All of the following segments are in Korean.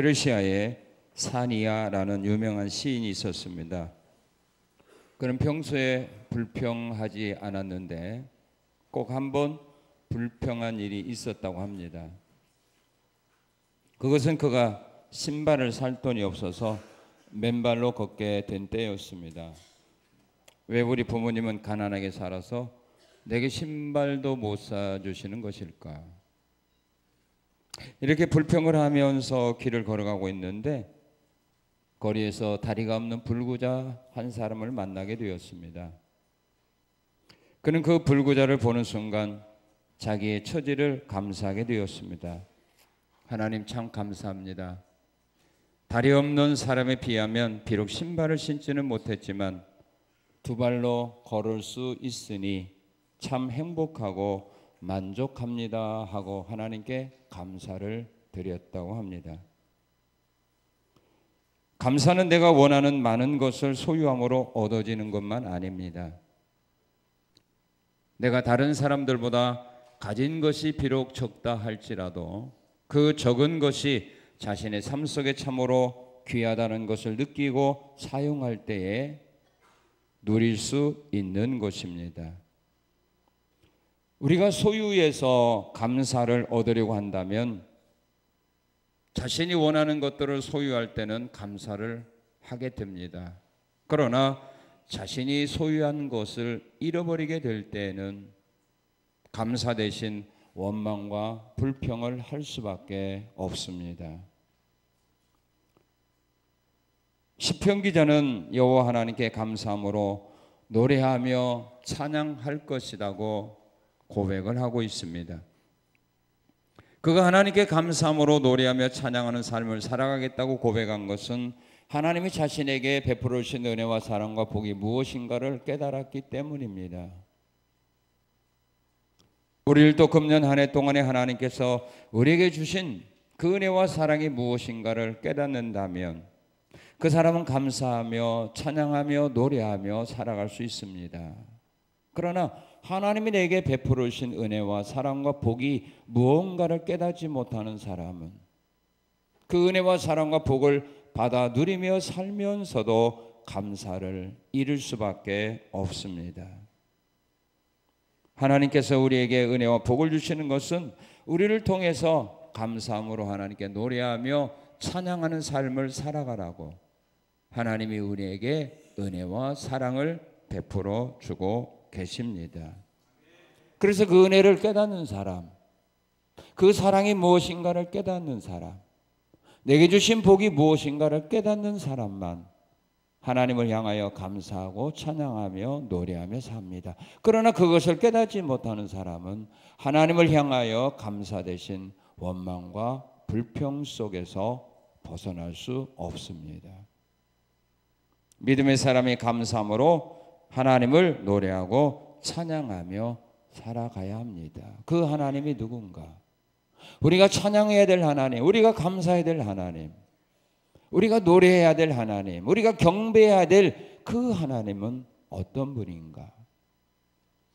페르시아에 사니아라는 유명한 시인이 있었습니다. 그는 평소에 불평하지 않았는데 꼭 한 번 불평한 일이 있었다고 합니다. 그것은 그가 신발을 살 돈이 없어서 맨발로 걷게 된 때였습니다. 왜 우리 부모님은 가난하게 살아서 내게 신발도 못 사주시는 것일까? 이렇게 불평을 하면서 길을 걸어가고 있는데 거리에서 다리가 없는 불구자 한 사람을 만나게 되었습니다. 그는 그 불구자를 보는 순간 자기의 처지를 감사하게 되었습니다. 하나님 참 감사합니다. 다리 없는 사람에 비하면 비록 신발을 신지는 못했지만 두 발로 걸을 수 있으니 참 행복하고 만족합니다 하고 하나님께 감사를 드렸다고 합니다. 감사는 내가 원하는 많은 것을 소유함으로 얻어지는 것만 아닙니다. 내가 다른 사람들보다 가진 것이 비록 적다 할지라도 그 적은 것이 자신의 삶 속에 참으로 귀하다는 것을 느끼고 사용할 때에 누릴 수 있는 것입니다. 우리가 소유에서 감사를 얻으려고 한다면 자신이 원하는 것들을 소유할 때는 감사를 하게 됩니다. 그러나 자신이 소유한 것을 잃어버리게 될 때에는 감사 대신 원망과 불평을 할 수밖에 없습니다. 시편 기자는 여호와 하나님께 감사함으로 노래하며 찬양할 것이라고 고백을 하고 있습니다. 그가 하나님께 감사함으로 노래하며 찬양하는 삶을 살아가겠다고 고백한 것은 하나님이 자신에게 베풀어 주신 은혜와 사랑과 복이 무엇인가를 깨달았기 때문입니다. 우리를 또 금년 한 해 동안에 하나님께서 우리에게 주신 그 은혜와 사랑이 무엇인가를 깨닫는다면 그 사람은 감사하며 찬양하며 노래하며 살아갈 수 있습니다. 그러나 하나님이 내게 베풀어 주신 은혜와 사랑과 복이 무언가를 깨닫지 못하는 사람은 그 은혜와 사랑과 복을 받아 누리며 살면서도 감사를 잃을 수밖에 없습니다. 하나님께서 우리에게 은혜와 복을 주시는 것은 우리를 통해서 감사함으로 하나님께 노래하며 찬양하는 삶을 살아가라고 하나님이 우리에게 은혜와 사랑을 베풀어 주고 계십니다. 그래서 그 은혜를 깨닫는 사람, 그 사랑이 무엇인가를 깨닫는 사람, 내게 주신 복이 무엇인가를 깨닫는 사람만 하나님을 향하여 감사하고 찬양하며 노래하며 삽니다. 그러나 그것을 깨닫지 못하는 사람은 하나님을 향하여 감사 대신 원망과 불평 속에서 벗어날 수 없습니다. 믿음의 사람이 감사함으로 하나님을 노래하고 찬양하며 살아가야 합니다. 그 하나님이 누군가? 우리가 찬양해야 될 하나님, 우리가 감사해야 될 하나님, 우리가 노래해야 될 하나님, 우리가 경배해야 될 그 하나님은 어떤 분인가?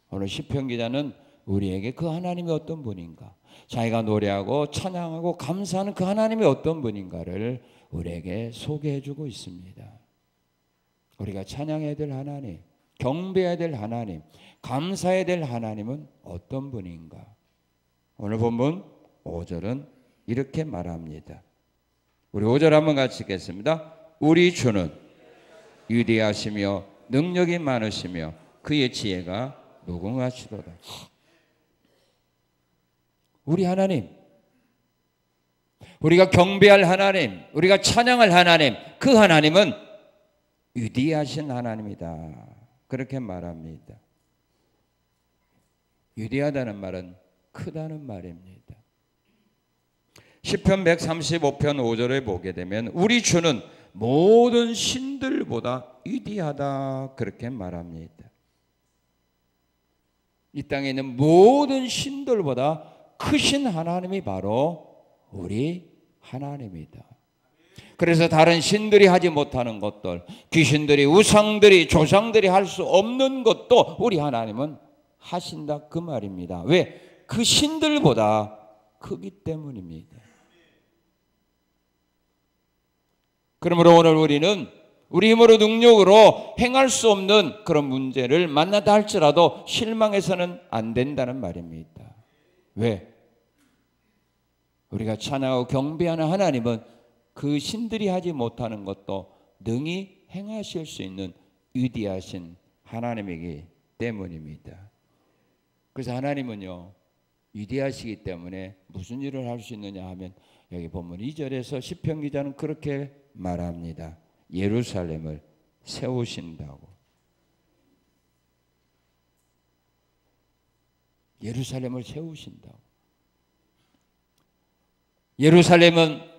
오늘 시편 기자는 우리에게 그 하나님이 어떤 분인가, 자기가 노래하고 찬양하고 감사하는 그 하나님이 어떤 분인가를 우리에게 소개해 주고 있습니다. 우리가 찬양해야 될 하나님, 경배해야 될 하나님, 감사해야 될 하나님은 어떤 분인가? 오늘 본문 5절은 이렇게 말합니다. 우리 5절 한번 같이 읽겠습니다. 우리 주는 위대하시며 능력이 많으시며 그의 지혜가 무궁하시도다. 우리 하나님, 우리가 경배할 하나님, 우리가 찬양할 하나님, 그 하나님은 위대하신 하나님이다. 그렇게 말합니다. 위대하다는 말은 크다는 말입니다. 시편 135편 5절에 보게 되면 우리 주는 모든 신들보다 위대하다 그렇게 말합니다. 이 땅에 있는 모든 신들보다 크신 하나님이 바로 우리 하나님이다. 그래서 다른 신들이 하지 못하는 것들, 귀신들이, 우상들이, 조상들이 할 수 없는 것도 우리 하나님은 하신다 그 말입니다. 왜? 그 신들보다 크기 때문입니다. 그러므로 오늘 우리는 우리 힘으로 능력으로 행할 수 없는 그런 문제를 만나다 할지라도 실망해서는 안 된다는 말입니다. 왜? 우리가 찬양하고 경배하는 하나님은 그 신들이 하지 못하는 것도 능히 행하실 수 있는 위대하신 하나님이기 때문입니다. 그래서 하나님은요, 위대하시기 때문에 무슨 일을 할 수 있느냐 하면 여기 본문 2절에서 시편 기자는 그렇게 말합니다. 예루살렘을 세우신다고. 예루살렘을 세우신다고. 예루살렘은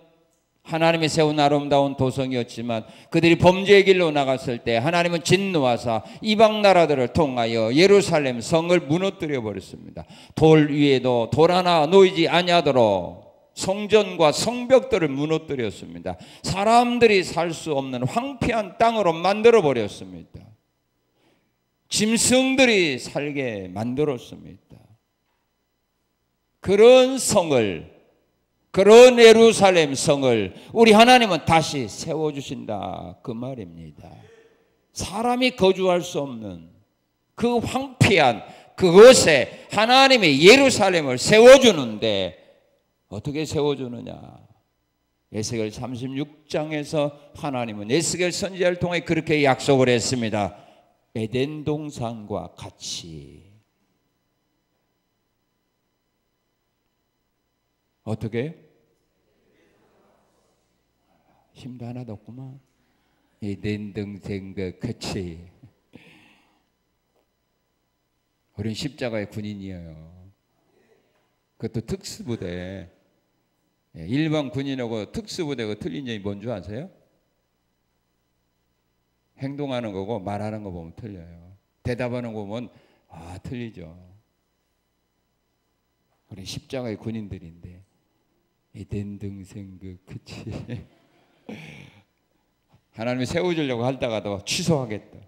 하나님이 세운 아름다운 도성이었지만 그들이 범죄의 길로 나갔을 때 하나님은 진노하사 이방 나라들을 통하여 예루살렘 성을 무너뜨려 버렸습니다. 돌 위에도 돌 하나 놓이지 아니하도록 성전과 성벽들을 무너뜨렸습니다. 사람들이 살 수 없는 황폐한 땅으로 만들어 버렸습니다. 짐승들이 살게 만들었습니다. 그런 성을, 그런 예루살렘 성을 우리 하나님은 다시 세워주신다 그 말입니다. 사람이 거주할 수 없는 그 황폐한 그곳에 하나님이 예루살렘을 세워주는데 어떻게 세워주느냐? 에스겔 36장에서 하나님은 에스겔 선지자를 통해 그렇게 약속을 했습니다. 에덴 동산과 같이. 어떻게? 힘도 하나도 없구만. 에덴 동산과 같이. 우린 십자가의 군인이에요. 그것도 특수부대. 일반 군인하고 특수부대가 틀린 점이 뭔 줄 아세요? 행동하는 거고 말하는 거 보면 틀려요. 대답하는 거 보면 틀리죠. 우리 십자가의 군인들인데 에덴 동산 그치 하나님이 세워주려고 하다가도 취소하겠다.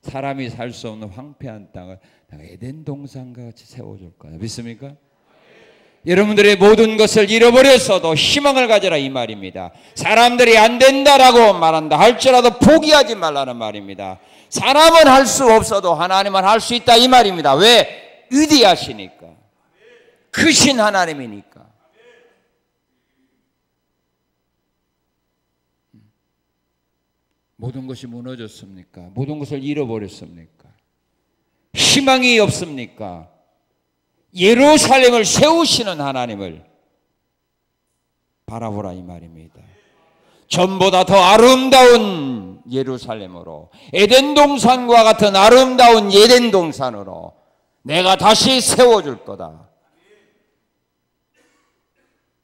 사람이 살 수 없는 황폐한 땅을 에덴 동산과 같이 세워줄 거야. 믿습니까? 여러분들의 모든 것을 잃어버렸어도 희망을 가져라 이 말입니다. 사람들이 안 된다라고 말한다 할지라도 포기하지 말라는 말입니다. 사람은 할 수 없어도 하나님은 할 수 있다 이 말입니다. 왜? 위대하시니까. 크신 하나님이니까. 모든 것이 무너졌습니까? 모든 것을 잃어버렸습니까? 희망이 없습니까? 예루살렘을 세우시는 하나님을 바라보라 이 말입니다. 전보다 더 아름다운 예루살렘으로, 에덴 동산과 같은 아름다운 에덴 동산으로 내가 다시 세워줄 거다.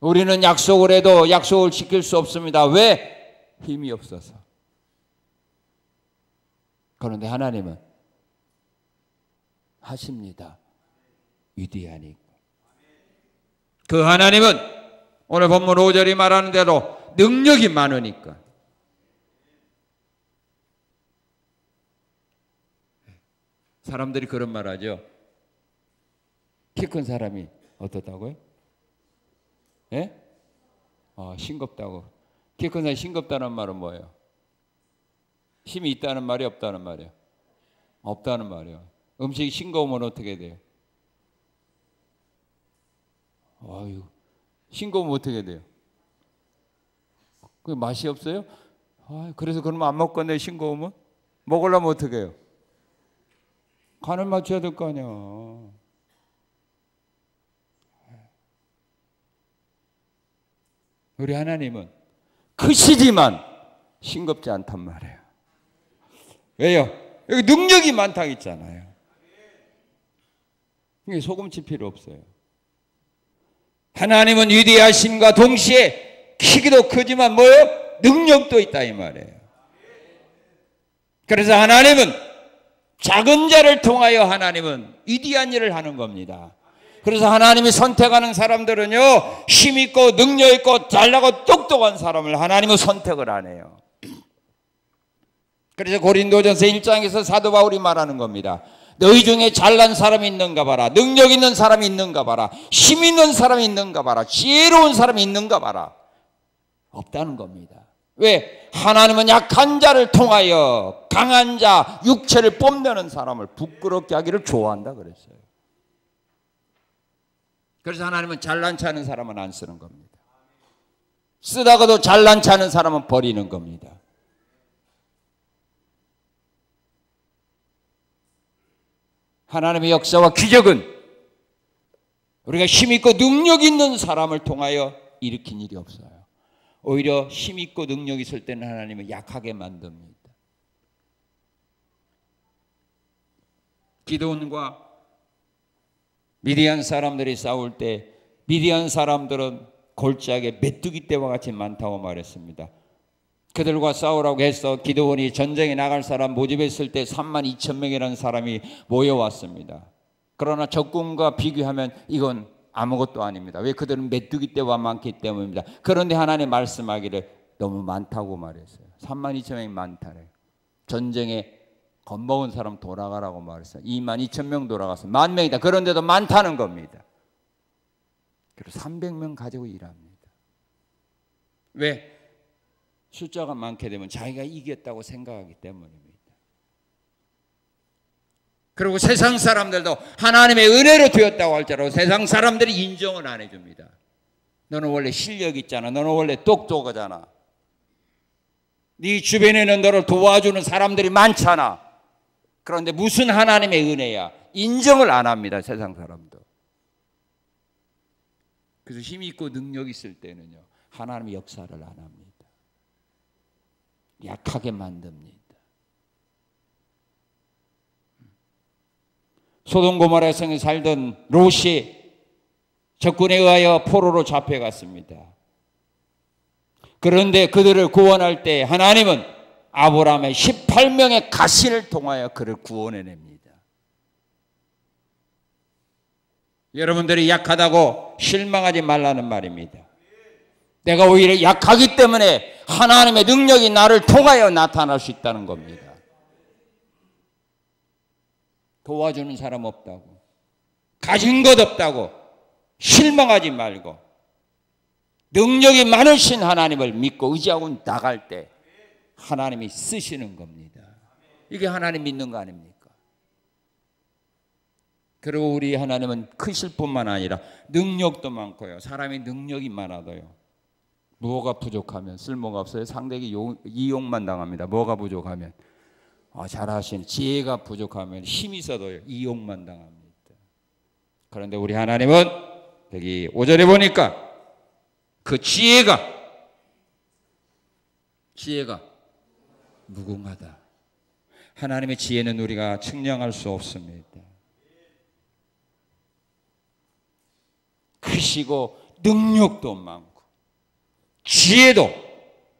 우리는 약속을 해도 약속을 지킬 수 없습니다. 왜? 힘이 없어서. 그런데 하나님은 하십니다. 위대하니까. 그 하나님은 오늘 본문 5절이 말하는 대로 능력이 많으니까. 사람들이 그런 말 하죠. 키 큰 사람이 어떻다고요? 예? 싱겁다고. 키 큰 사람이 싱겁다는 말은 뭐예요? 힘이 있다는 말이 없다는 말이에요? 없다는 말이에요. 음식이 싱거우면 어떻게 돼요? 싱거우면 어떻게 돼요? 그 맛이 없어요? 그래서 그러면 안 먹겠네. 싱거우면 먹으려면 어떻게 해요? 간을 맞춰야 될 거 아니야. 우리 하나님은 크시지만 싱겁지 않단 말이에요. 왜요? 여기 능력이 많다고 있잖아요. 이게 소금치 필요 없어요. 하나님은 위대하심과 동시에 키기도 크지만 뭐예요? 능력도 있다 이 말이에요. 그래서 하나님은 작은 자를 통하여 하나님은 위대한 일을 하는 겁니다. 그래서 하나님이 선택하는 사람들은요, 힘 있고 능력 있고 잘나고 똑똑한 사람을 하나님은 선택을 안 해요. 그래서 고린도전서 1장에서 사도 바울이 말하는 겁니다. 너희 중에 잘난 사람이 있는가 봐라. 능력 있는 사람이 있는가 봐라. 힘 있는 사람이 있는가 봐라. 지혜로운 사람이 있는가 봐라. 없다는 겁니다. 왜? 하나님은 약한 자를 통하여 강한 자, 육체를 뽐내는 사람을 부끄럽게 하기를 좋아한다 그랬어요. 그래서 하나님은 잘난 체 하는 사람은 안 쓰는 겁니다. 쓰다가도 잘난 체 하는 사람은 버리는 겁니다. 하나님의 역사와 기적은 우리가 힘있고 능력 있는 사람을 통하여 일으킨 일이 없어요. 오히려 힘있고 능력 있을 때는 하나님은 약하게 만듭니다. 기드온과 미디안 사람들이 싸울 때 미디안 사람들은 골짜기에 메뚜기 떼와 같이 많다고 말했습니다. 그들과 싸우라고 해서 기드온이 전쟁에 나갈 사람 모집했을 때 32,000명이라는 사람이 모여왔습니다. 그러나 적군과 비교하면 이건 아무것도 아닙니다. 왜? 그들은 메뚜기 떼와 많기 때문입니다. 그런데 하나님 말씀하기를 너무 많다고 말했어요. 32,000명이 많다래요. 전쟁에 겁먹은 사람 돌아가라고 말했어요. 22,000명 돌아가서 10,000명이다. 그런데도 많다는 겁니다. 그리고 300명 가지고 일합니다. 왜? 숫자가 많게 되면 자기가 이겼다고 생각하기 때문입니다. 그리고 세상 사람들도 하나님의 은혜로 되었다고 할지라도 세상 사람들이 인정을 안 해줍니다. 너는 원래 실력 있잖아. 너는 원래 똑똑하잖아. 네 주변에는 너를 도와주는 사람들이 많잖아. 그런데 무슨 하나님의 은혜야? 인정을 안 합니다. 세상 사람도. 그래서 힘이 있고 능력이 있을 때는요, 하나님의 역사를 안 합니다. 약하게 만듭니다. 소돔 고모라 성에 살던 롯이 적군에 의하여 포로로 잡혀갔습니다. 그런데 그들을 구원할 때 하나님은 아브라함의 18명의 가신을 통하여 그를 구원해냅니다. 여러분들이 약하다고 실망하지 말라는 말입니다. 내가 오히려 약하기 때문에 하나님의 능력이 나를 통하여 나타날 수 있다는 겁니다. 도와주는 사람 없다고, 가진 것 없다고 실망하지 말고 능력이 많으신 하나님을 믿고 의지하고 나갈 때 하나님이 쓰시는 겁니다. 이게 하나님 믿는 거 아닙니까? 그리고 우리 하나님은 크실 뿐만 아니라 능력도 많고요. 사람이 능력이 많아도요, 뭐가 부족하면 쓸모가 없어요. 상대에게 이용만 당합니다. 뭐가 부족하면, 잘하시는 지혜가 부족하면 힘이 있어도요, 이용만 당합니다. 그런데 우리 하나님은 여기 5절에 보니까 그 지혜가 무궁하다. 하나님의 지혜는 우리가 측량할 수 없습니다. 크시고 능력도 많고 지혜도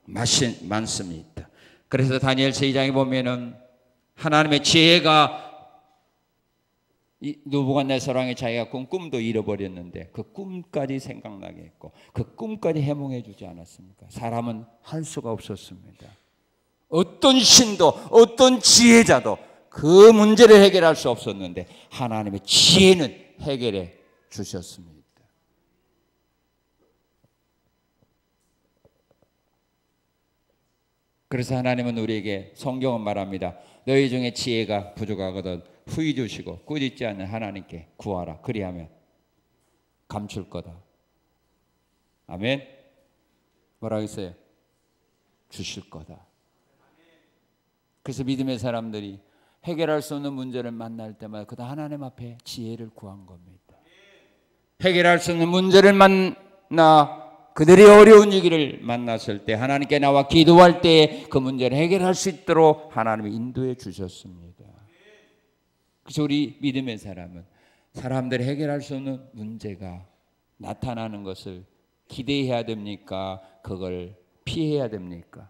많습니다. 그래서 다니엘 2장에 보면은 하나님의 지혜가 느부갓네살 왕의 자기가 꾼 꿈도 잃어버렸는데 그 꿈까지 생각나게 했고 그 꿈까지 해몽해 주지 않았습니까? 사람은 할 수가 없었습니다. 어떤 신도 어떤 지혜자도 그 문제를 해결할 수 없었는데 하나님의 지혜는 해결해 주셨습니다. 그래서 하나님은 우리에게 성경은 말합니다. 너희 중에 지혜가 부족하거든 후히 주시고 꾸짖지 않는 하나님께 구하라. 그리하면 감출 거다. 아멘. 뭐라고 했어요? 주실 거다. 그래서 믿음의 사람들이 해결할 수 없는 문제를 만날 때마다 그다 하나님 앞에 지혜를 구한 겁니다. 해결할 수 없는 문제를 만나 그들이 어려운 위기를 만났을 때 하나님께 나와 기도할 때 그 문제를 해결할 수 있도록 하나님이 인도해 주셨습니다. 그래서 우리 믿음의 사람은 사람들이 해결할 수 없는 문제가 나타나는 것을 기대해야 됩니까? 그걸 피해야 됩니까?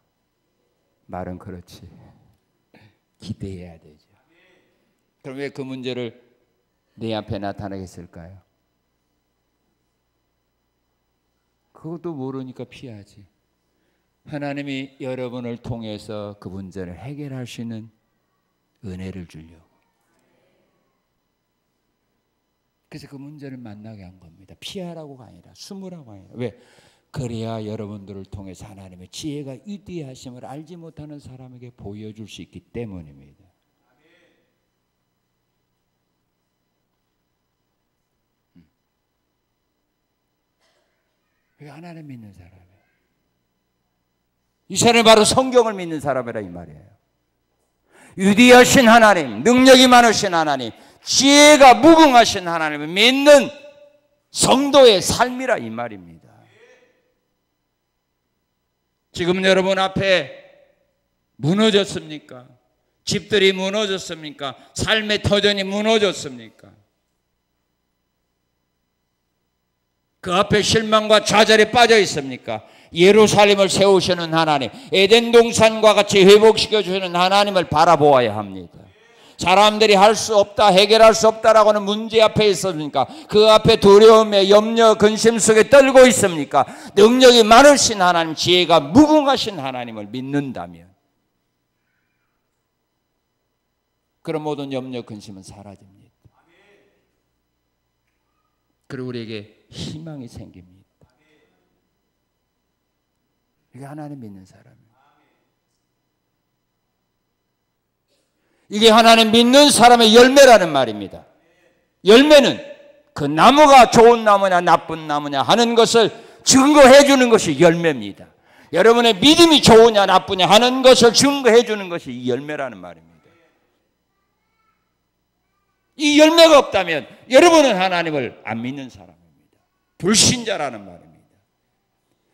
말은 그렇지. 기대해야 되죠. 그럼 왜 그 문제를 내 앞에 나타나게 했을까요? 그것도 모르니까 피하지. 하나님이 여러분을 통해서 그 문제를 해결할 수 있는 은혜를 주려고. 그래서 그 문제를 만나게 한 겁니다. 피하라고가 아니라 숨으라고 아니라. 왜? 그래야 여러분들을 통해서 하나님의 지혜가 위대하심을 알지 못하는 사람에게 보여줄 수 있기 때문입니다. 그게 하나님 믿는 사람이에요. 이 사람이 바로 성경을 믿는 사람이라 이 말이에요. 위대하신 하나님, 능력이 많으신 하나님, 지혜가 무궁하신 하나님을 믿는 성도의 삶이라 이 말입니다. 지금 여러분 앞에 무너졌습니까? 집들이 무너졌습니까? 삶의 터전이 무너졌습니까? 그 앞에 실망과 좌절에 빠져 있습니까? 예루살렘을 세우시는 하나님, 에덴 동산과 같이 회복시켜 주시는 하나님을 바라보아야 합니다. 사람들이 할 수 없다, 해결할 수 없다라고 하는 문제 앞에 있습니까? 그 앞에 두려움에 염려, 근심 속에 떨고 있습니까? 능력이 많으신 하나님, 지혜가 무궁하신 하나님을 믿는다면 그런 모든 염려, 근심은 사라집니다. 그리고 우리에게 희망이 생깁니다. 이게 하나님 믿는 사람이에요. 이게 하나님 믿는 사람의 열매라는 말입니다. 열매는 그 나무가 좋은 나무냐 나쁜 나무냐 하는 것을 증거해 주는 것이 열매입니다. 여러분의 믿음이 좋으냐 나쁘냐 하는 것을 증거해 주는 것이 이 열매라는 말입니다. 이 열매가 없다면 여러분은 하나님을 안 믿는 사람입니다. 불신자라는 말입니다.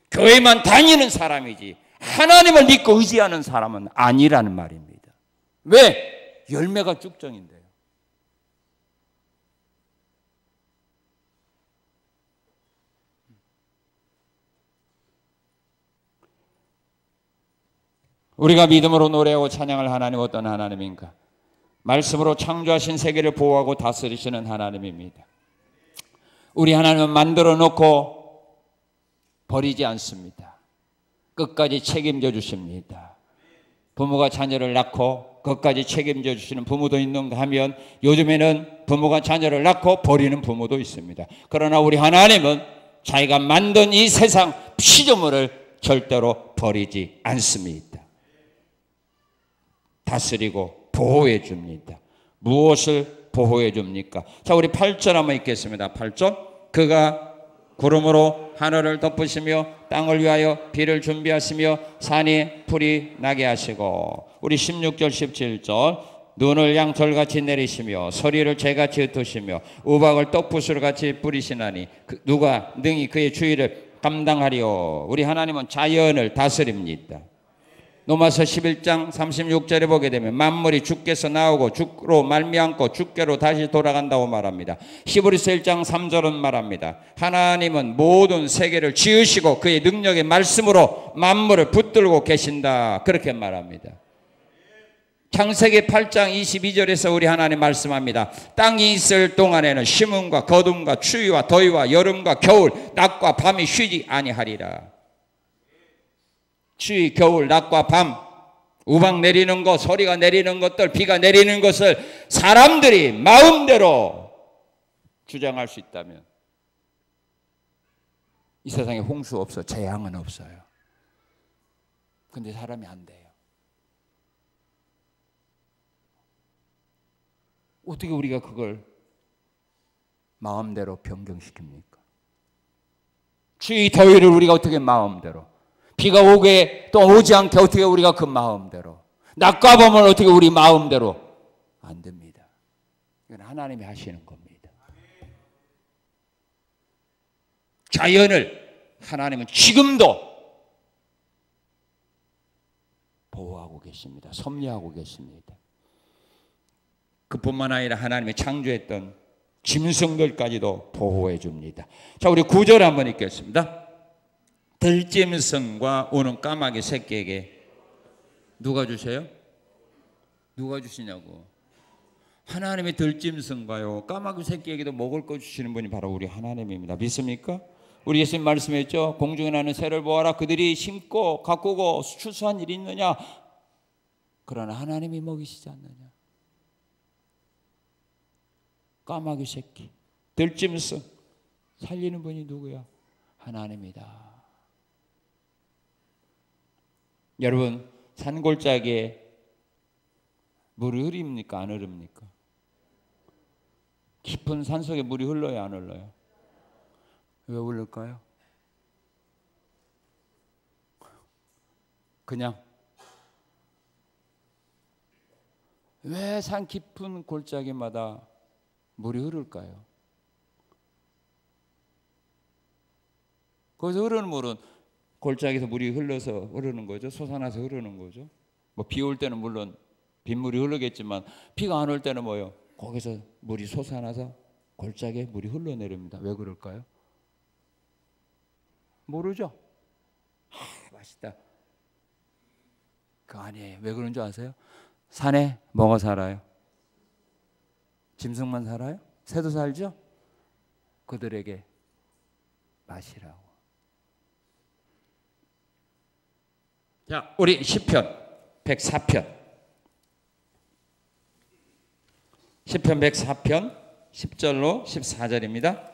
교회만 다니는 사람이지 하나님을 믿고 의지하는 사람은 아니라는 말입니다. 왜? 열매가 쭉정인데요. 우리가 믿음으로 노래하고 찬양할 하나님 어떤 하나님인가? 말씀으로 창조하신 세계를 보호하고 다스리시는 하나님입니다. 우리 하나님은 만들어 놓고 버리지 않습니다. 끝까지 책임져 주십니다. 부모가 자녀를 낳고 끝까지 책임져 주시는 부모도 있는가 하면 요즘에는 부모가 자녀를 낳고 버리는 부모도 있습니다. 그러나 우리 하나님은 자기가 만든 이 세상 피조물을 절대로 버리지 않습니다. 다스리고 보호해 줍니다. 무엇을 보호해 줍니까? 자, 우리 8절 한번 읽겠습니다. 8절. 그가 구름으로 하늘을 덮으시며 땅을 위하여 비를 준비하시며 산이 풀이 나게 하시고, 우리 16절 17절. 눈을 양털같이 내리시며 소리를 재같이 흩으시며 우박을 떡부스같이 뿌리시나니 누가 능히 그의 주의를 감당하리요. 우리 하나님은 자연을 다스립니다. 로마서 11장 36절에 보게 되면 만물이 주께서 나오고 주로 말미암고 주께로 다시 돌아간다고 말합니다. 히브리서 1장 3절은 말합니다. 하나님은 모든 세계를 지으시고 그의 능력의 말씀으로 만물을 붙들고 계신다, 그렇게 말합니다. 창세기 8장 22절에서 우리 하나님 말씀합니다. 땅이 있을 동안에는 심음과 거둠과 추위와 더위와 여름과 겨울 낮과 밤이 쉬지 아니하리라. 추위, 겨울, 낮과 밤, 우박 내리는 것, 소리가 내리는 것들, 비가 내리는 것을 사람들이 마음대로 주장할 수 있다면 이 세상에 홍수 없어, 재앙은 없어요. 근데 사람이 안 돼요. 어떻게 우리가 그걸 마음대로 변경시킵니까? 추위, 더위를 우리가 어떻게 마음대로, 비가 오게 또 오지 않게 어떻게 우리가 그 마음대로, 낮과 밤을 어떻게 우리 마음대로, 안 됩니다. 이건 하나님이 하시는 겁니다. 자연을 하나님은 지금도 보호하고 계십니다. 섭리하고 계십니다. 그뿐만 아니라 하나님이 창조했던 짐승들까지도 보호해 줍니다. 자, 우리 9절 한번 읽겠습니다. 들짐승과 우는 까마귀 새끼에게 누가 주세요? 누가 주시냐고. 하나님이 들짐승과요 까마귀 새끼에게도 먹을 거 주시는 분이 바로 우리 하나님입니다. 믿습니까? 우리 예수님 말씀했죠. 공중에 나는 새를 보아라. 그들이 심고 가꾸고 추수한 일이 있느냐? 그러나 하나님이 먹이시지 않느냐. 까마귀 새끼, 들짐승 살리는 분이 누구야? 하나님이다. 여러분, 산골짜기에 물이 흐릅니까? 안 흐릅니까? 깊은 산속에 물이 흘러요? 안 흘러요? 왜 흐를까요? 그냥. 왜 산 깊은 골짜기마다 물이 흐를까요? 거기서 흐르는 물은 골짜기에서 물이 흘러서 흐르는 거죠. 솟아나서 흐르는 거죠. 뭐 비 올 때는 물론 빗물이 흐르겠지만 비가 안 올 때는 뭐요? 거기서 물이 솟아나서 골짜기에 물이 흘러내립니다. 왜 그럴까요? 모르죠? 맛있다. 그거 아니에요. 왜 그런 줄 아세요? 산에 뭐가 살아요? 짐승만 살아요? 새도 살죠? 그들에게 마시라고. 자, 우리 시편 104편 104편 10절로 14절입니다.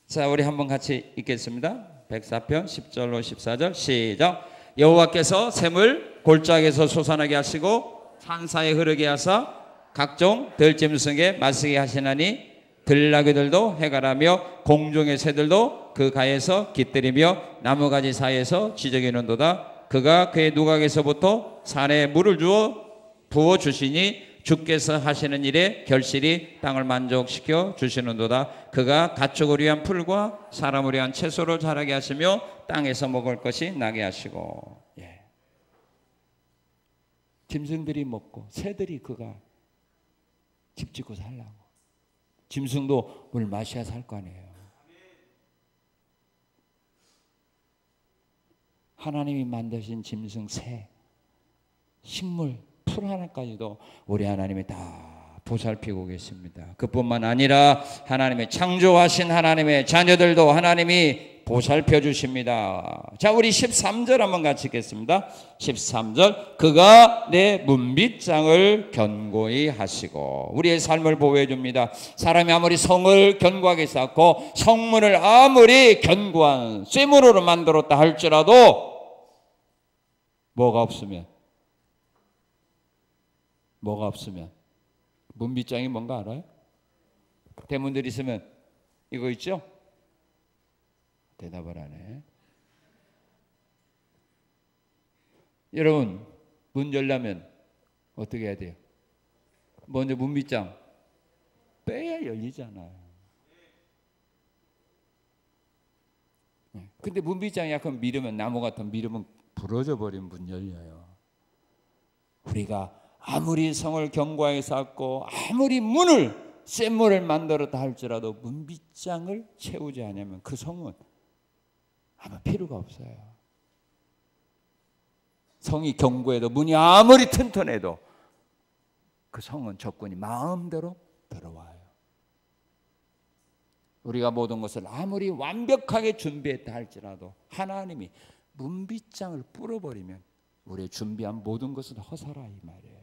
자, 우리 한번 같이 읽겠습니다. 104편 10절로 14절 시작. 여호와께서 샘을 골짜기에서 솟아나게 하시고 산사에 흐르게 하사 각종 들짐승에 마시게 하시나니 들나귀들도 해가라며 공중의 새들도 그 가에서 깃들이며 나무가지 사이에서 지저귀는도다. 그가 그의 누각에서부터 산에 물을 주어 부어 주시니 주께서 하시는 일에 결실이 땅을 만족시켜 주시는도다. 그가 가축을 위한 풀과 사람을 위한 채소를 자라게 하시며 땅에서 먹을 것이 나게 하시고. 예. 짐승들이 먹고 새들이 그가 집 짓고 살라고. 짐승도 물 마셔야 살 거 아니에요. 하나님이 만드신 짐승, 새, 식물, 풀 하나까지도 우리 하나님이 다 보살피고 계십니다. 그뿐만 아니라 하나님의 창조하신 하나님의 자녀들도 하나님이 보살펴 주십니다. 자, 우리 13절 한번 같이 읽겠습니다. 13절. 그가 내 문빗장을 견고히 하시고. 우리의 삶을 보호해 줍니다. 사람이 아무리 성을 견고하게 쌓고 성문을 아무리 견고한 쇠문으로 만들었다 할지라도 뭐가 없으면 문빗장이 뭔가 알아요? 대문들 있으면 이거 있죠? 대답을 하네. 여러분, 문 열려면 어떻게 해야 돼요? 먼저 문빗장 빼야 열리잖아요. 근데 문빗장이 약간 미르면, 나무 같은 미르면 부러져 버리면 문 열려요. 우리가 아무리 성을 견고하게 쌓고 아무리 센 문을 만들었다 할지라도 문빗장을 채우지 않으면 그 성은 아마 필요가 없어요. 성이 견고해도 문이 아무리 튼튼해도 그 성은 적군이 마음대로 들어와요. 우리가 모든 것을 아무리 완벽하게 준비했다 할지라도 하나님이 문빗장을 뿌려버리면 우리의 준비한 모든 것은 허사라 이 말이에요.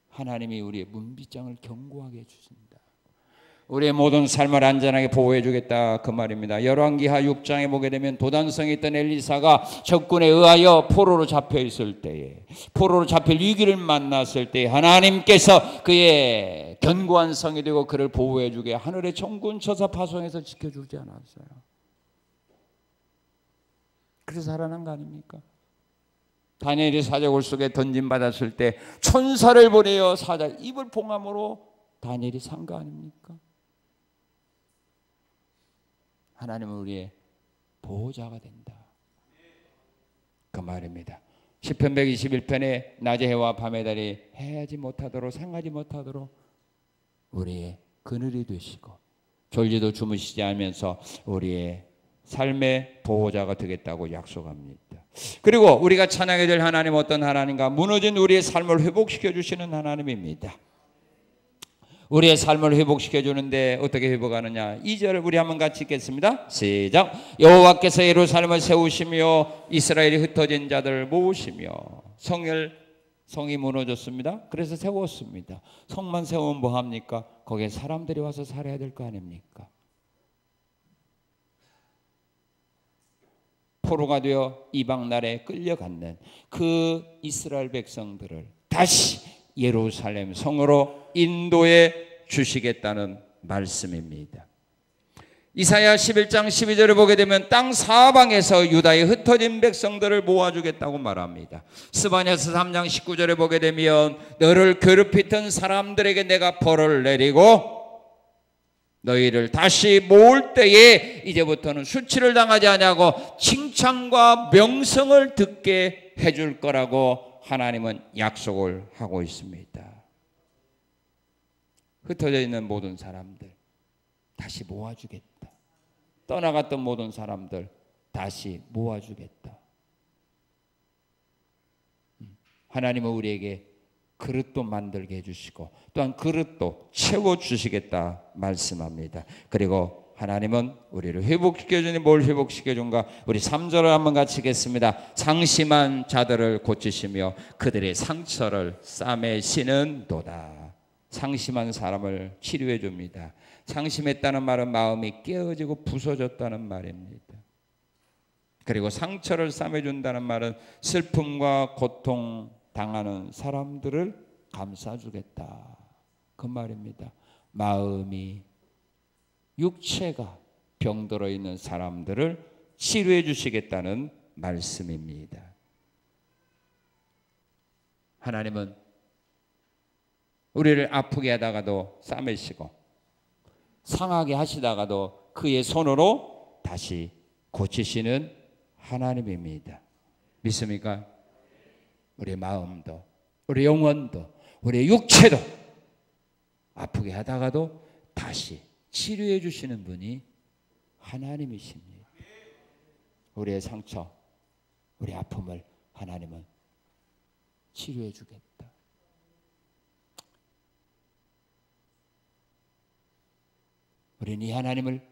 하나님이 우리의 문빗장을 견고하게 해주신다. 우리의 모든 삶을 안전하게 보호해 주겠다 그 말입니다. 열왕기하 6장에 보게 되면 도단성에 있던 엘리사가 적군에 의하여 포로로 잡혀 있을 때에, 포로로 잡힐 위기를 만났을 때 하나님께서 그의 견고한 성이 되고 그를 보호해 주게 하늘의 천군 천사 파송해서 지켜주지 않았어요. 그래서 살아난 거 아닙니까? 다니엘이 사자굴 속에 던짐받았을 때 천사를 보내어 사자 입을 봉함으로 다니엘이 산 거 아닙니까? 하나님은 우리의 보호자가 된다 그 말입니다. 시편 121편에 낮의 해와 밤의 달이 해하지 못하도록 상하지 못하도록 우리의 그늘이 되시고 졸지도 주무시지 않으면서 우리의 삶의 보호자가 되겠다고 약속합니다. 그리고 우리가 찬양해야 될 하나님은 어떤 하나님인가? 무너진 우리의 삶을 회복시켜 주시는 하나님입니다. 우리의 삶을 회복시켜 주는데 어떻게 회복하느냐? 2절을 우리 한번 같이 읽겠습니다. 시작. 여호와께서 예루살렘을 세우시며 이스라엘이 흩어진 자들을 모으시며. 성이 무너졌습니다. 그래서 세웠습니다. 성만 세우면 뭐합니까? 거기에 사람들이 와서 살아야 될 거 아닙니까? 포로가 되어 이방 나라에 끌려갔는 그 이스라엘 백성들을 다시 예루살렘 성으로 인도해 주시겠다는 말씀입니다. 이사야 11장 12절을 보게 되면 땅 사방에서 유다의 흩어진 백성들을 모아주겠다고 말합니다. 스바냐서 3장 19절에 보게 되면 너를 괴롭히던 사람들에게 내가 벌을 내리고 너희를 다시 모을 때에 이제부터는 수치를 당하지 아니하고 칭찬과 명성을 듣게 해줄 거라고 하나님은 약속을 하고 있습니다. 흩어져 있는 모든 사람들 다시 모아주겠다. 떠나갔던 모든 사람들 다시 모아주겠다. 하나님은 우리에게 그릇도 만들게 해주시고 또한 그릇도 채워주시겠다 말씀합니다. 그리고 하나님은 우리를 회복시켜주니 뭘 회복시켜준가? 우리 3절을 한번 같이 읽겠습니다. 상심한 자들을 고치시며 그들의 상처를 싸매시는도다. 상심한 사람을 치료해 줍니다. 상심했다는 말은 마음이 깨어지고 부서졌다는 말입니다. 그리고 상처를 싸매준다는 말은 슬픔과 고통 당하는 사람들을 감싸주겠다 그 말입니다. 마음이 육체가 병들어 있는 사람들을 치료해 주시겠다는 말씀입니다. 하나님은 우리를 아프게 하다가도 싸매시고 상하게 하시다가도 그의 손으로 다시 고치시는 하나님입니다. 믿습니까? 우리 마음도 우리 영혼도 우리 육체도 아프게 하다가도 다시 치료해 주시는 분이 하나님이십니다. 우리의 상처, 우리 아픔을 하나님은 치료해 주겠다. 우리는 이 하나님을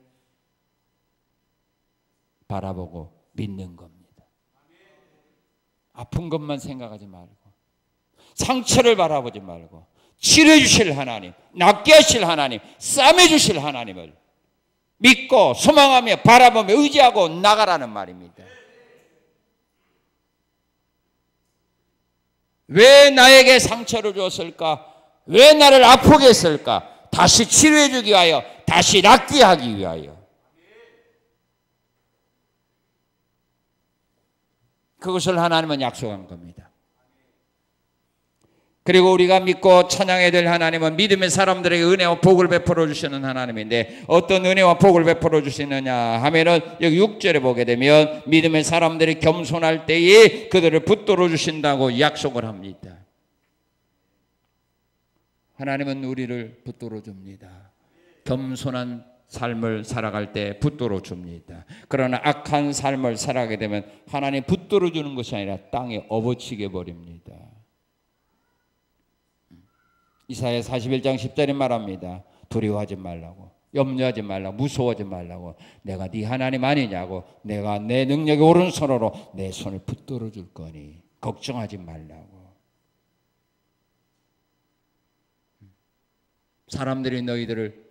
바라보고 믿는 겁니다. 아픈 것만 생각하지 말고 상처를 바라보지 말고 치료해 주실 하나님, 낫게 하실 하나님, 싸매 주실 하나님을 믿고 소망하며 바라보며 의지하고 나가라는 말입니다. 왜 나에게 상처를 줬을까? 왜 나를 아프게 했을까? 다시 치료해 주기 위하여, 다시 낫게 하기 위하여. 그것을 하나님은 약속한 겁니다. 그리고 우리가 믿고 찬양해야 될 하나님은 믿음의 사람들에게 은혜와 복을 베풀어 주시는 하나님인데 어떤 은혜와 복을 베풀어 주시느냐 하면은 여기 6절에 보게 되면 믿음의 사람들이 겸손할 때에 그들을 붙들어 주신다고 약속을 합니다. 하나님은 우리를 붙들어 줍니다. 겸손한 삶을 살아갈 때 붙들어 줍니다. 그러나 악한 삶을 살아가게 되면 하나님 붙들어 주는 것이 아니라 땅에 업어치게 버립니다. 이사야 41장 10절에 말합니다. 두려워하지 말라고, 염려하지 말라고, 무서워하지 말라고. 내가 네 하나님 아니냐고. 내가 내 능력의 오른손으로 내 손을 붙들어 줄 거니 걱정하지 말라고. 사람들이 너희들을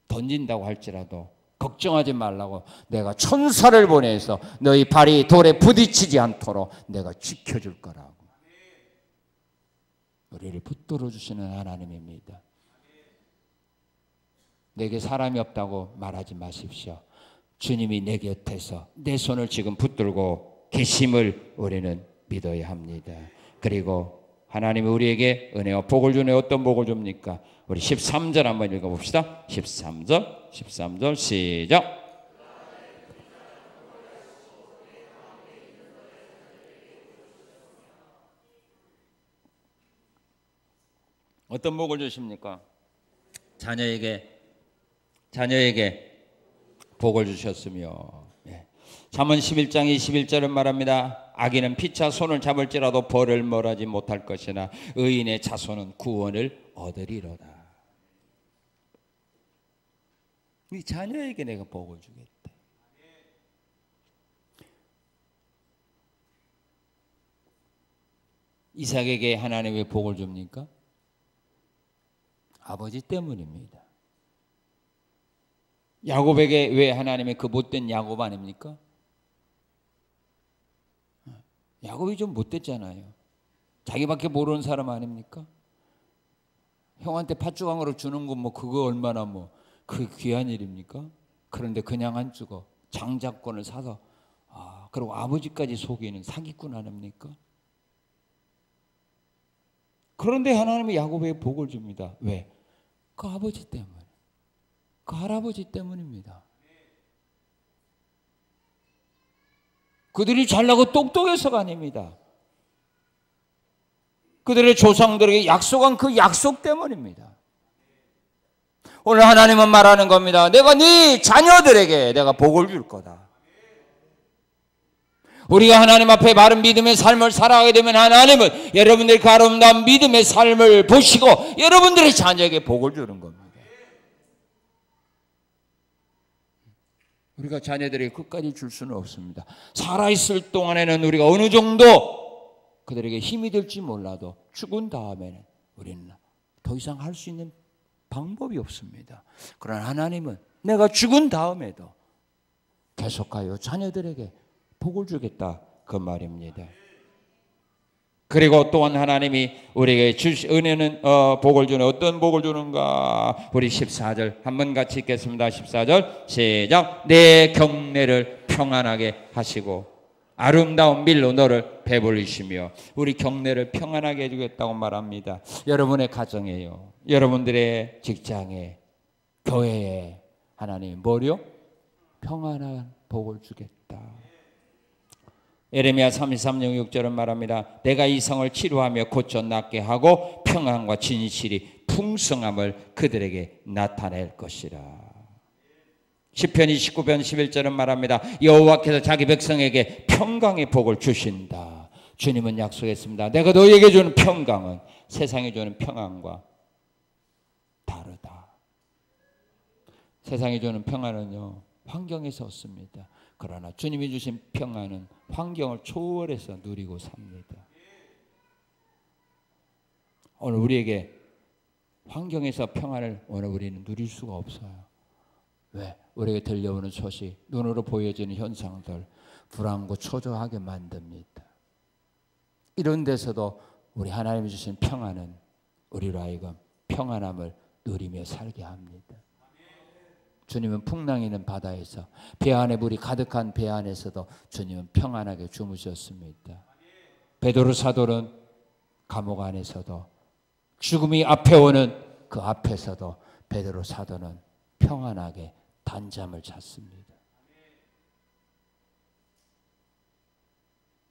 던진다고 할지라도 걱정하지 말라고. 내가 천사를 보내서 너희 발이 돌에 부딪히지 않도록 내가 지켜줄 거라고. 우리를 붙들어 주시는 하나님입니다. 내게 사람이 없다고 말하지 마십시오. 주님이 내 곁에서 내 손을 지금 붙들고 계심을 우리는 믿어야 합니다. 그리고 하나님이 우리에게 은혜와 복을 주네. 어떤 복을 줍니까? 우리 13절 한번 읽어봅시다. 13절 시작. 어떤 복을 주십니까? 자녀에게 복을 주셨으며. 잠언 11장 21절은 말합니다. 악인은 피차 손을 잡을지라도 벌을 멀하지 못할 것이나 의인의 자손은 구원을 얻으리로다. 이 자녀에게 내가 복을 주겠다. 이삭에게 하나님 왜 복을 줍니까? 아버지 때문입니다. 야곱에게 왜 하나님의 그 못된 야곱 아닙니까? 야곱이 좀 못됐잖아요. 자기밖에 모르는 사람 아닙니까? 형한테 팥주강으로 주는 건 뭐 그거 얼마나 뭐 그 귀한 일입니까? 그런데 그냥 안 주고 장자권을 사서 그리고 아버지까지 속이는 사기꾼 아닙니까? 그런데 하나님이 야곱에게 복을 줍니다. 왜? 그 아버지 때문에, 그 할아버지 때문입니다. 그들이 잘나고 똑똑해서가 아닙니다. 그들의 조상들에게 약속한 그 약속 때문입니다. 오늘 하나님은 말하는 겁니다. 내가 네 자녀들에게 내가 복을 줄 거다. 우리가 하나님 앞에 바른 믿음의 삶을 살아가게 되면 하나님은 여러분들의 그 아름다운 믿음의 삶을 보시고 여러분들의 자녀에게 복을 주는 겁니다. 우리가 자녀들에게 끝까지 줄 수는 없습니다. 살아있을 동안에는 우리가 어느 정도 그들에게 힘이 될지 몰라도 죽은 다음에는 우리는 더 이상 할 수 있는 방법이 없습니다. 그러나 하나님은 내가 죽은 다음에도 계속하여 자녀들에게 복을 주겠다 그 말입니다. 그리고 또한 하나님이 우리에게 주신 은혜는 복을 주는 어떤 복을 주는가? 우리 14절 한번 같이 읽겠습니다. 14절 시작. 내 경내를 평안하게 하시고 아름다운 밀로 너를 배불리시며 우리 경내를 평안하게 해주겠다고 말합니다. 여러분의 가정에요, 여러분들의 직장에, 교회에 하나님이 뭐요? 평안한 복을 주겠다. 예레미야 33장 6절은 말합니다. 내가 이 성을 치료하며 고쳐 낫게 하고 평안과 진실이 풍성함을 그들에게 나타낼 것이라. 시편 29편 11절은 말합니다. 여호와께서 자기 백성에게 평강의 복을 주신다. 주님은 약속했습니다. 내가 너희에게 주는 평강은 세상에 주는 평안과 다르다. 세상에 주는 평안은요, 환경에서 얻습니다. 그러나 주님이 주신 평안은 환경을 초월해서 누리고 삽니다. 오늘 우리에게 환경에서 평안을 오늘 우리는 누릴 수가 없어요. 왜? 우리에게 들려오는 소식, 눈으로 보여지는 현상들 불안고 초조하게 만듭니다. 이런 데서도 우리 하나님이 주신 평안은 우리로 하여금 평안함을 누리며 살게 합니다. 주님은 풍랑이 있는 바다에서 배 안에 물이 가득한 배 안에서도 주님은 평안하게 주무셨습니다. 베드로 사도는 감옥 안에서도 죽음이 앞에 오는 그 앞에서도 베드로 사도는 평안하게 단잠을 잤습니다.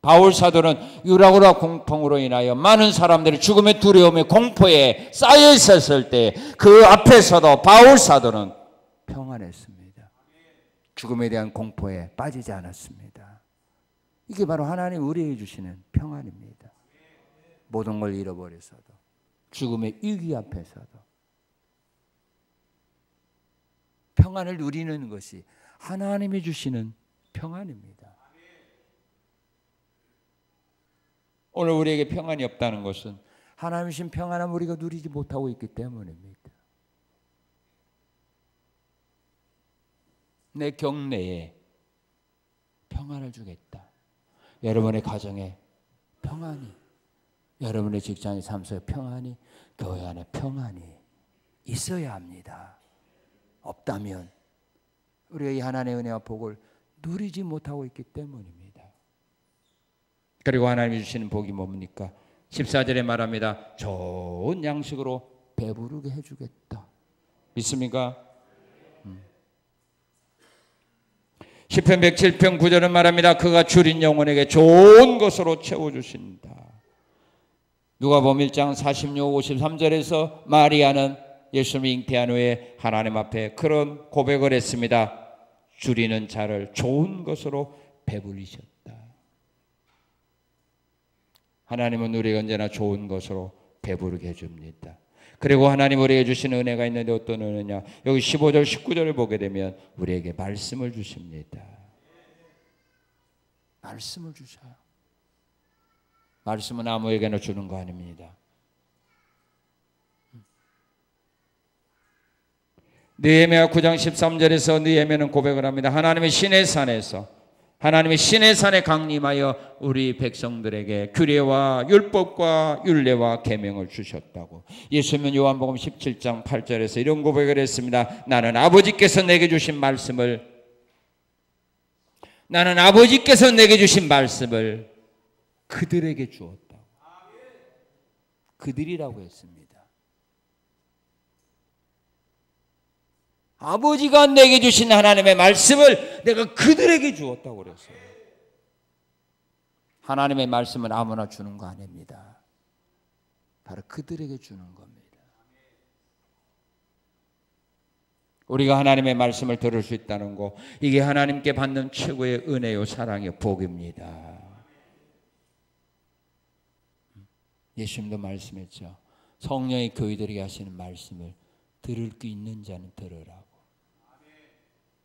바울 사도는 유라굴라 공풍으로 인하여 많은 사람들이 죽음의 두려움에 공포에 쌓여 있었을 때 그 앞에서도 바울 사도는 평안했습니다. 죽음에 대한 공포에 빠지지 않았습니다. 이게 바로 하나님 우리에게 주시는 평안입니다. 모든 걸 잃어버려서도 죽음의 위기 앞에서도 평안을 누리는 것이 하나님이 주시는 평안입니다. 오늘 우리에게 평안이 없다는 것은 하나님이 주신 평안함을 우리가 누리지 못하고 있기 때문입니다. 내 경내에 평안을 주겠다. 여러분의 가정에 평안이, 여러분의 직장의 삶 속에 평안이, 교회 안에 평안이 있어야 합니다. 없다면 우리가 이 하나님의 은혜와 복을 누리지 못하고 있기 때문입니다. 그리고 하나님이 주시는 복이 뭡니까? 14절에 말합니다. 좋은 양식으로 배부르게 해주겠다. 믿습니까? 시편 107편 9절은 말합니다. 그가 줄인 영혼에게 좋은 것으로 채워주신다. 누가복음 1장 46, 53절에서 마리아는 예수님이 잉태한 후에 하나님 앞에 그런 고백을 했습니다. 줄이는 자를 좋은 것으로 배불리셨다. 하나님은 우리에게 언제나 좋은 것으로 배부르게 해줍니다. 그리고 하나님 우리에게 주시는 은혜가 있는데 어떤 은혜냐? 여기 15절 19절을 보게 되면 우리에게 말씀을 주십니다. 말씀을 주셔요. 말씀은 아무에게나 주는 거 아닙니다. 느헤미야 9장 13절에서 느헤미야는 고백을 합니다. 하나님의 시내 산에서 하나님의 시내 산에 강림하여 우리 백성들에게 규례와 율법과 율례와 계명을 주셨다고. 예수님은 요한복음 17장 8절에서 이런 고백을 했습니다. 나는 아버지께서 내게 주신 말씀을 그들에게 주었다고. 그들이라고 했습니다. 아버지가 내게 주신 하나님의 말씀을 내가 그들에게 주었다고 그랬어요. 하나님의 말씀은 아무나 주는 거 아닙니다. 바로 그들에게 주는 겁니다. 우리가 하나님의 말씀을 들을 수 있다는 거, 이게 하나님께 받는 최고의 은혜요, 사랑요, 복입니다. 예수님도 말씀했죠. 성령이 교회들에게 하시는 말씀을 들을 수 있는 자는 들으라고.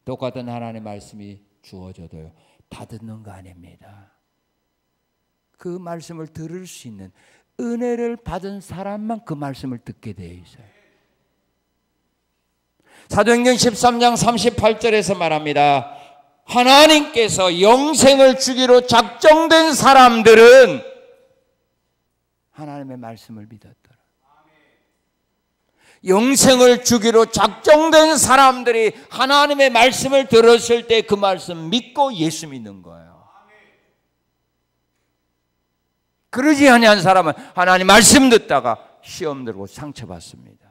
똑같은 하나님의 말씀이 주어져도요, 다 듣는 거 아닙니다. 그 말씀을 들을 수 있는 은혜를 받은 사람만 그 말씀을 듣게 되어 있어요. 사도행전 13장 38절에서 말합니다. 하나님께서 영생을 주기로 작정된 사람들은 하나님의 말씀을 믿었더라. 영생을 주기로 작정된 사람들이 하나님의 말씀을 들었을 때 그 말씀 믿고 예수 믿는 거예요. 그러지 아니한 사람은 하나님 말씀 듣다가 시험 들고 상처받습니다.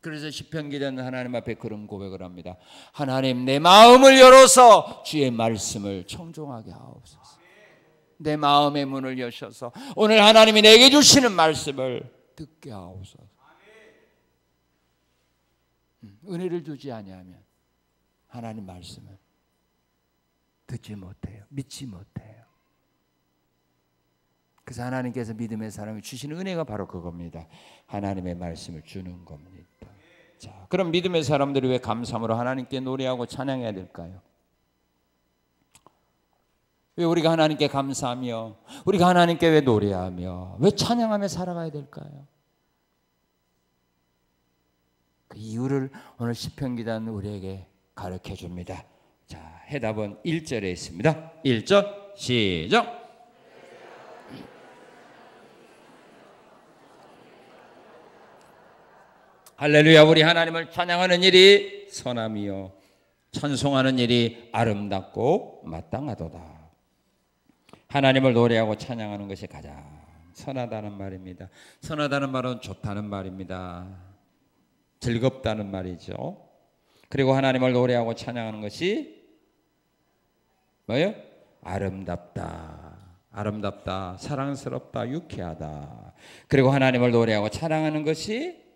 그래서 시편 기자는 하나님 앞에 그런 고백을 합니다. 하나님, 내 마음을 열어서 주의 말씀을 청종하게 하옵소서. 내 마음의 문을 여셔서 오늘 하나님이 내게 주시는 말씀을 듣게 하옵소서. 은혜를 주지 아니하면 하나님 말씀을 듣지 못해요. 믿지 못해요. 그래서 하나님께서 믿음의 사람이 주시는 은혜가 바로 그겁니다. 하나님의 말씀을 주는 겁니다. 자, 그럼 믿음의 사람들이 왜 감사함으로 하나님께 노래하고 찬양해야 될까요? 왜 우리가 하나님께 감사하며, 우리가 하나님께 왜 노래하며, 왜 찬양하며 살아가야 될까요? 그 이유를 오늘 시편 기자는 우리에게 가르쳐 줍니다. 자, 해답은 1절에 있습니다. 1절 시작. 할렐루야. 우리 하나님을 찬양하는 일이 선함이요 찬송하는 일이 아름답고 마땅하도다. 하나님을 노래하고 찬양하는 것이 가장 선하다는 말입니다. 선하다는 말은 좋다는 말입니다. 즐겁다는 말이죠. 그리고 하나님을 노래하고 찬양하는 것이 뭐예요? 아름답다. 아름답다. 사랑스럽다. 유쾌하다. 그리고 하나님을 노래하고 찬양하는 것이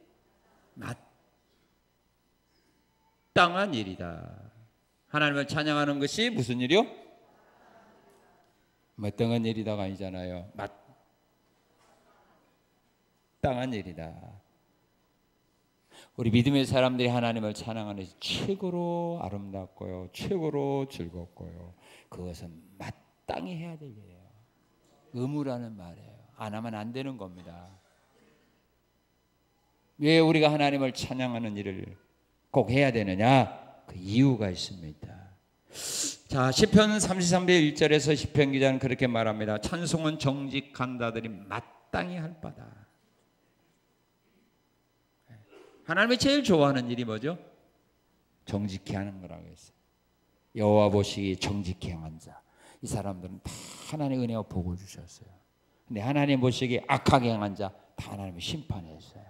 마땅한 일이다. 하나님을 찬양하는 것이 무슨 일이요? 마땅한 일이다가 아니잖아요. 마땅한 일이다. 우리 믿음의 사람들이 하나님을 찬양하는 것이 최고로 아름답고요, 최고로 즐겁고요, 그것은 마땅히 해야 될 일이에요. 의무라는 말이에요. 안 하면 안 되는 겁니다. 왜 우리가 하나님을 찬양하는 일을 꼭 해야 되느냐? 그 이유가 있습니다. 자, 시편 33편 1절에서 시편 기자는 그렇게 말합니다. 찬송은 정직한 자들이 마땅히 할 바다. 하나님이 제일 좋아하는 일이 뭐죠? 정직히 하는 거라고 했어요. 여호와 보시기 정직히 행한 자. 이 사람들은 다 하나님의 은혜와 복을 주셨어요. 근데 하나님 보시기 악하게 행한 자 다 하나님이 심판했어요.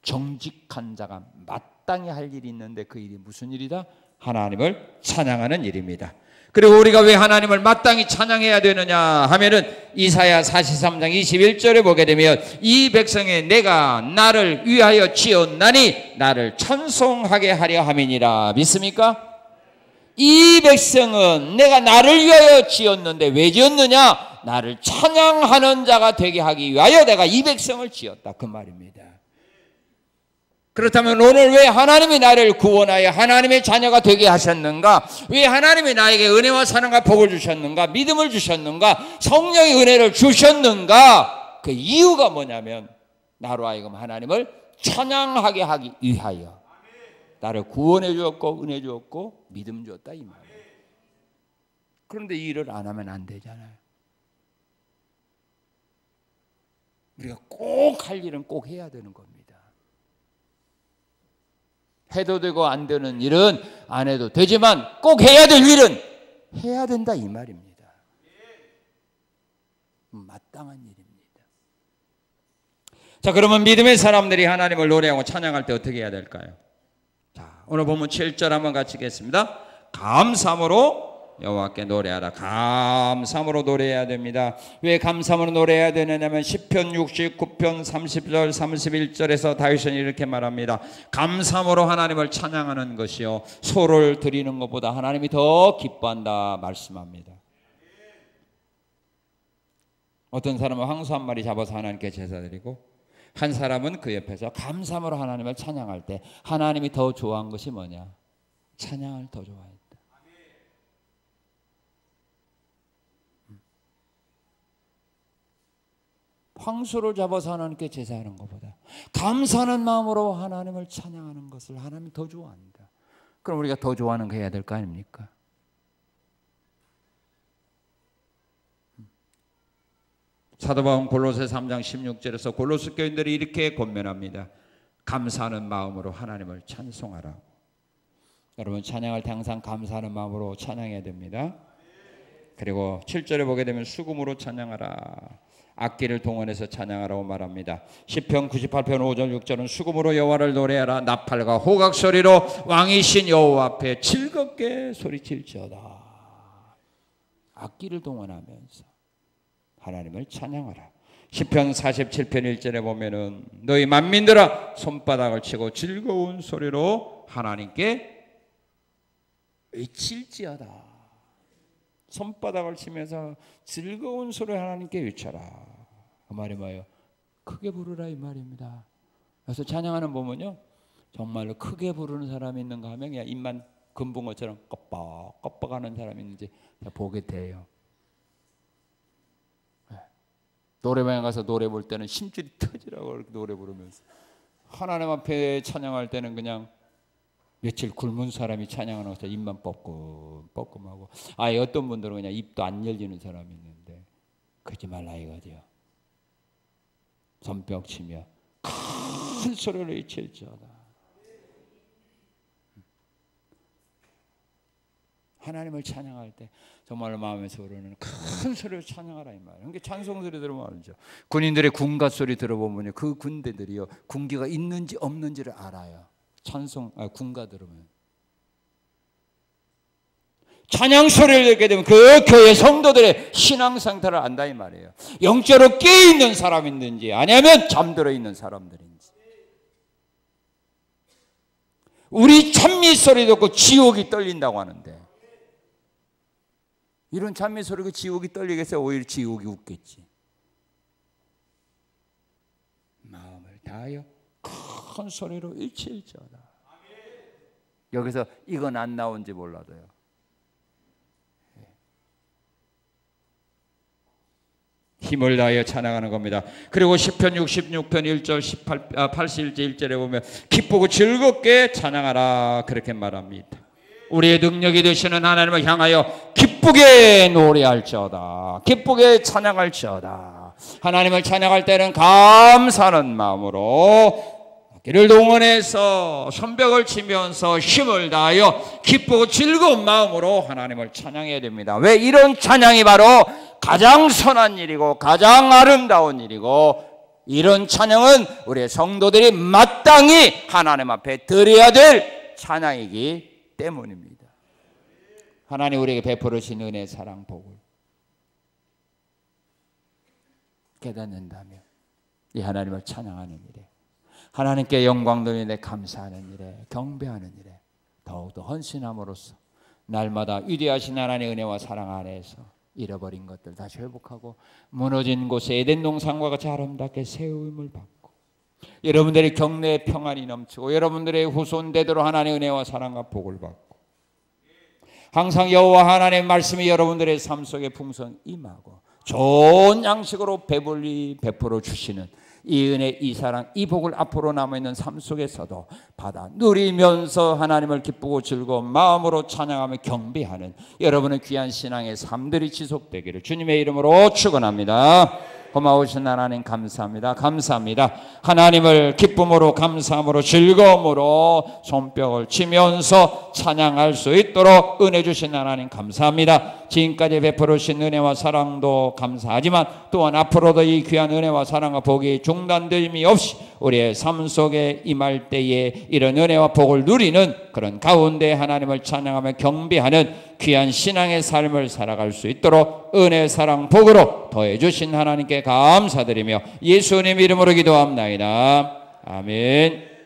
정직한 자가 마땅히 할 일이 있는데 그 일이 무슨 일이다? 하나님을 찬양하는 일입니다. 그리고 우리가 왜 하나님을 마땅히 찬양해야 되느냐 하면은 이사야 43장 21절에 보게 되면 이 백성의 내가 나를 위하여 지었나니 나를 찬송하게 하려 함이니라. 믿습니까? 이 백성은 내가 나를 위하여 지었는데 왜 지었느냐? 나를 찬양하는 자가 되게 하기 위하여 내가 이 백성을 지었다. 그 말입니다. 그렇다면 오늘 왜 하나님이 나를 구원하여 하나님의 자녀가 되게 하셨는가? 왜 하나님이 나에게 은혜와 사랑과 복을 주셨는가? 믿음을 주셨는가? 성령의 은혜를 주셨는가? 그 이유가 뭐냐면 나로 하여금 하나님을 찬양하게 하기 위하여. 나를 구원해 주었고 은혜 주었고 믿음 주었다 이 말이에요. 그런데 이 일을 안 하면 안 되잖아요. 우리가 꼭 할 일은 꼭 해야 되는 겁니다. 해도 되고 안 되는 일은 안 해도 되지만 꼭 해야 될 일은 해야 된다 이 말입니다. 마땅한 일입니다. 자, 그러면 믿음의 사람들이 하나님을 노래하고 찬양할 때 어떻게 해야 될까요? 자, 오늘 보면 7절 한번 같이 읽겠습니다. 감사함으로 여호와께 노래하라. 감사함으로 노래해야 됩니다. 왜 감사함으로 노래해야 되느냐면 시편 69편 30절 31절에서 다윗은 이렇게 말합니다. 감사함으로 하나님을 찬양하는 것이요 소를 드리는 것보다 하나님이 더 기뻐한다 말씀합니다. 어떤 사람은 황소 한 마리 잡아서 하나님께 제사 드리고 한 사람은 그 옆에서 감사함으로 하나님을 찬양할 때 하나님이 더 좋아한 것이 뭐냐? 찬양을 더 좋아했다. 황소를 잡아서 하나님께 제사하는 것보다 감사하는 마음으로 하나님을 찬양하는 것을 하나님이 더 좋아한다. 그럼 우리가 더 좋아하는 거 해야 될 거 아닙니까? 사도 바울은 골로새 3장 16절에서 골로새 교인들이 이렇게 권면합니다. 감사하는 마음으로 하나님을 찬송하라. 여러분 찬양할 때 항상 감사하는 마음으로 찬양해야 됩니다. 그리고 7절에 보게 되면 수금으로 찬양하라. 악기를 동원해서 찬양하라고 말합니다. 시편 98편 5절 6절은 수금으로 여호와를 노래하라. 나팔과 호각 소리로 왕이신 여호와 앞에 즐겁게 소리칠지어다. 악기를 동원하면서 하나님을 찬양하라. 시편 47편 1절에 보면은 너희 만민들아 손바닥을 치고 즐거운 소리로 하나님께 외칠지어다. 손바닥을 치면서 즐거운 소리로 하나님께 외쳐라. 그 말이 뭐예요? 크게 부르라 이 말입니다. 그래서 찬양하는 보면요 정말로 크게 부르는 사람이 있는가 하면 그냥 입만 금붕어처럼 껍벅하는 사람이 있는지 보게 돼요. 노래방에 가서 노래 볼 때는 심줄이 터지라고 그렇게 노래 부르면서 하나님 앞에 찬양할 때는 그냥 며칠 굶은 사람이 찬양하는 것처럼 입만 뻐끔뻐끔하고 아예 어떤 분들은 그냥 입도 안 열리는 사람이 있는데 그러지 말라 이거죠. 손뼉 치며 큰 소리로 외칠지어다. 하나님을 찬양할 때 정말로 마음에서 오르는 큰 소리로 찬양하라 이 말이에요. 그러니까 찬송 소리 들으면 알죠. 군인들의 군가 소리 들어보면 그 군대들이요 군기가 있는지 없는지를 알아요. 군가 들으면 찬양 소리를 듣게 되면 그 교회 성도들의 신앙 상태를 안다 이 말이에요. 영적으로 깨어 있는 사람인지 아니면 잠들어 있는 사람들인지. 우리 찬미 소리 듣고 지옥이 떨린다고 하는데 이런 찬미 소리가 지옥이 떨리겠어요? 오히려 지옥이 웃겠지. 마음을 다하여 큰 소리로 외칠지어다. 여기서 이건 안 나온지 몰라도요. 힘을 다하여 찬양하는 겁니다. 그리고 시편 66편 1절 81절 1절에 보면 기쁘고 즐겁게 찬양하라 그렇게 말합니다. 우리의 능력이 되시는 하나님을 향하여 기쁘게 노래할지어다. 기쁘게 찬양할지어다. 하나님을 찬양할 때는 감사하는 마음으로 악기를 동원해서 손뼉을 치면서 힘을 다하여 기쁘고 즐거운 마음으로 하나님을 찬양해야 됩니다. 왜? 이런 찬양이 바로 가장 선한 일이고 가장 아름다운 일이고 이런 찬양은 우리의 성도들이 마땅히 하나님 앞에 드려야 될 찬양이기 때문입니다. 하나님 우리에게 베풀으신 은혜, 사랑, 복을 깨닫는다면 이 하나님을 찬양하는 일에 하나님께 영광 돌리는 데 감사하는 일에 경배하는 일에 더욱더 헌신함으로써 날마다 위대하신 하나님의 은혜와 사랑 안에서 잃어버린 것들 다시 회복하고 무너진 곳에 에덴 동산과 같이 아름답게 세움을 받고 여러분들의 경내에 평안이 넘치고 여러분들의 후손 대대로 하나님의 은혜와 사랑과 복을 받고 항상 여호와 하나님의 말씀이 여러분들의 삶 속에 풍성 임하고 좋은 양식으로 배불리 베풀어 주시는 이 은혜, 이 사랑, 이 복을 앞으로 남아있는 삶 속에서도 받아 누리면서 하나님을 기쁘고 즐거운 마음으로 찬양하며 경배하는 여러분의 귀한 신앙의 삶들이 지속되기를 주님의 이름으로 축원합니다. 고마우신 하나님 감사합니다. 감사합니다. 하나님을 기쁨으로, 감사함으로, 즐거움으로 손뼉을 치면서 찬양할 수 있도록 은혜 주신 하나님 감사합니다. 지금까지 베풀으신 은혜와 사랑도 감사하지만 또한 앞으로도 이 귀한 은혜와 사랑과 복이 중단됨이 없이 우리의 삶 속에 임할 때에 이런 은혜와 복을 누리는 그런 가운데 하나님을 찬양하며 경배하는 귀한 신앙의 삶을 살아갈 수 있도록 은혜, 사랑, 복으로 더해 주신 하나님께 감사드리며 예수님 이름으로 기도합나이다. 아멘.